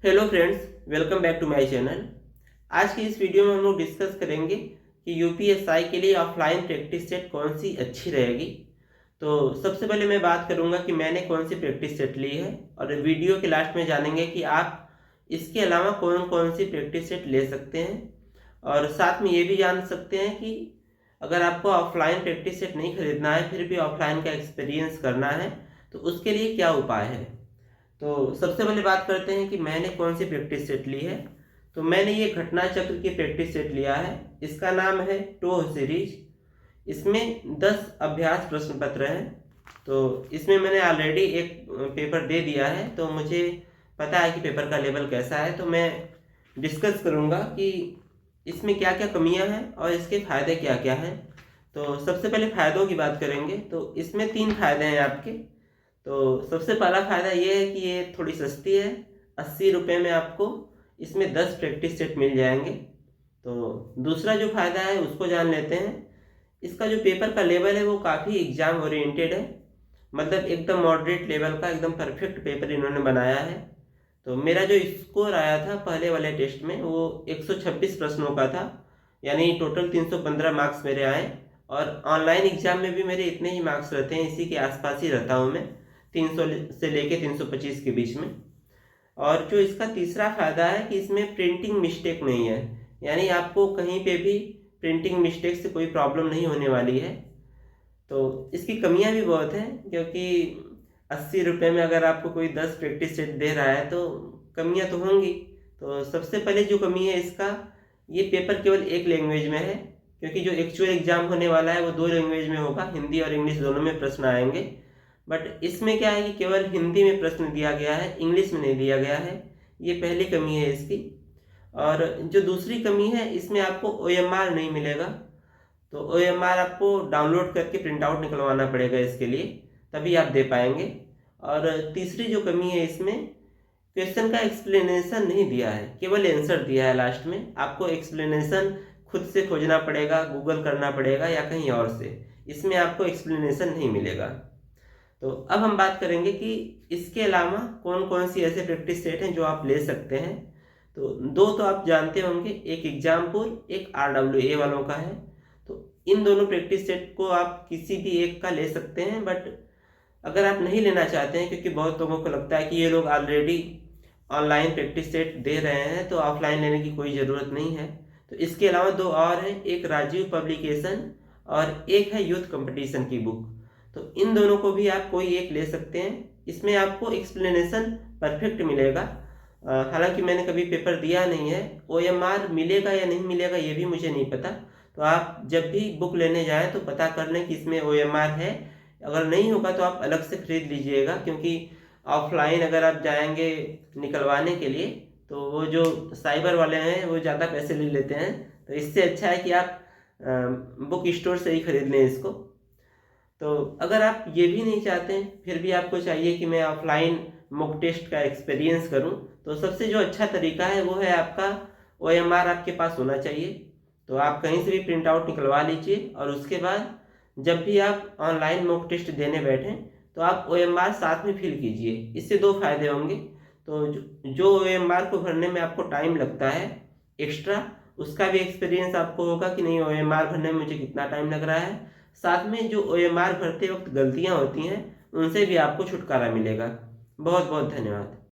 Hello friends, welcome back to my channel. आज की इस वीडियो में हम लोग डिस्कस करेंगे कि यूपीएसआई के लिए ऑफलाइन प्रैक्टिस सेट कौन सी अच्छी रहेगी। तो सबसे पहले मैं बात करूंगा कि मैंने कौन सी प्रैक्टिस सेट ली है, और वीडियो के लास्ट में जानेंगे कि आप इसके अलावा कौन कौन सी प्रैक्टिस सेट ले सकते हैं। और साथ में ये भी जान सकते हैं कि अगर आपको ऑफलाइन प्रैक्टिस सेट नहीं खरीदना है, फिर भी ऑफलाइन का एक्सपीरियंस करना है, तो उसके लिए क्या उपाय है। तो सबसे पहले बात करते हैं कि मैंने कौन सी प्रैक्टिस सेट ली है। तो मैंने ये घटना चक्र की प्रैक्टिस सेट लिया है। इसका नाम है टोह सीरीज। इसमें 10 अभ्यास प्रश्न पत्र हैं। तो इसमें मैंने ऑलरेडी एक पेपर दे दिया है, तो मुझे पता है कि पेपर का लेवल कैसा है। तो मैं डिस्कस करूँगा कि इसमें क्या क्या कमियां हैं और इसके फ़ायदे क्या क्या हैं। तो सबसे पहले फ़ायदों की बात करेंगे। तो इसमें 3 फायदे हैं आपके। तो सबसे पहला फ़ायदा ये है कि ये थोड़ी सस्ती है। 80 रुपये में आपको इसमें 10 प्रैक्टिस सेट मिल जाएंगे। तो दूसरा जो फ़ायदा है उसको जान लेते हैं। इसका जो पेपर का लेवल है वो काफ़ी एग्ज़ाम ओरिएंटेड है, मतलब एकदम मॉडरेट लेवल का, एकदम परफेक्ट पेपर इन्होंने बनाया है। तो मेरा जो स्कोर आया था पहले वाले टेस्ट में वो 126 प्रश्नों का था, यानी टोटल 315 मार्क्स मेरे आए। और ऑनलाइन एग्ज़ाम में भी मेरे इतने ही मार्क्स रहते हैं, इसी के आसपास ही रहता हूँ मैं, 300 से लेके 325 के बीच में। और जो इसका तीसरा फ़ायदा है कि इसमें प्रिंटिंग मिस्टेक नहीं है, यानी आपको कहीं पे भी प्रिंटिंग मिस्टेक से कोई प्रॉब्लम नहीं होने वाली है। तो इसकी कमियां भी बहुत हैं, क्योंकि 80 रुपये में अगर आपको कोई 10 प्रैक्टिस सेट दे रहा है तो कमियां तो होंगी। तो सबसे पहले जो कमी है इसका, ये पेपर केवल एक लैंग्वेज में है, क्योंकि जो एक्चुअल एग्ज़ाम होने वाला है वो 2 लैंग्वेज में होगा, हिंदी और इंग्लिश दोनों में प्रश्न आएंगे। बट इसमें क्या है कि केवल हिंदी में प्रश्न दिया गया है, इंग्लिश में नहीं दिया गया है। ये पहली कमी है इसकी। और जो दूसरी कमी है, इसमें आपको ओएमआर नहीं मिलेगा। तो ओएमआर आपको डाउनलोड करके प्रिंट आउट निकलवाना पड़ेगा इसके लिए, तभी आप दे पाएंगे। और तीसरी जो कमी है इसमें, क्वेश्चन का एक्सप्लेनेशन नहीं दिया है, केवल आंसर दिया है लास्ट में। आपको एक्सप्लेनेशन खुद से खोजना पड़ेगा, गूगल करना पड़ेगा या कहीं और से। इसमें आपको एक्सप्लेनेशन नहीं मिलेगा। तो अब हम बात करेंगे कि इसके अलावा कौन कौन सी ऐसे प्रैक्टिस सेट हैं जो आप ले सकते हैं। तो दो तो आप जानते होंगे, एक एग्जामपुर, एक RWA वालों का है। तो इन दोनों प्रैक्टिस सेट को आप किसी भी एक का ले सकते हैं। बट अगर आप नहीं लेना चाहते हैं, क्योंकि बहुत लोगों को लगता है कि ये लोग ऑलरेडी ऑनलाइन प्रैक्टिस सेट दे रहे हैं तो ऑफलाइन लेने की कोई ज़रूरत नहीं है, तो इसके अलावा दो और हैं, एक राजीव पब्लिकेशन और एक है यूथ कंपटीशन की बुक। तो इन दोनों को भी आप कोई एक ले सकते हैं। इसमें आपको एक्सप्लेनेशन परफेक्ट मिलेगा। हालांकि मैंने कभी पेपर दिया नहीं है, OMR मिलेगा या नहीं मिलेगा ये भी मुझे नहीं पता। तो आप जब भी बुक लेने जाएं तो पता कर लें कि इसमें OMR है। अगर नहीं होगा तो आप अलग से खरीद लीजिएगा, क्योंकि ऑफलाइन अगर आप जाएंगे निकलवाने के लिए तो वो जो साइबर वाले हैं वो ज़्यादा पैसे ले लेते हैं। तो इससे अच्छा है कि आप बुक स्टोर से ही खरीद लें इसको। तो अगर आप ये भी नहीं चाहते हैं, फिर भी आपको चाहिए कि मैं ऑफलाइन मॉक टेस्ट का एक्सपीरियंस करूं, तो सबसे जो अच्छा तरीका है वो है आपका OMR आपके पास होना चाहिए। तो आप कहीं से भी प्रिंट आउट निकलवा लीजिए, और उसके बाद जब भी आप ऑनलाइन मॉक टेस्ट देने बैठें तो आप OMR साथ में फिल कीजिए। इससे दो फायदे होंगे। तो जो OMR को भरने में आपको टाइम लगता है एक्स्ट्रा, उसका भी एक्सपीरियंस आपको होगा कि नहीं OMR भरने में मुझे कितना टाइम लग रहा है। साथ में जो OMR भरते वक्त गलतियां होती हैं उनसे भी आपको छुटकारा मिलेगा। बहुत बहुत धन्यवाद।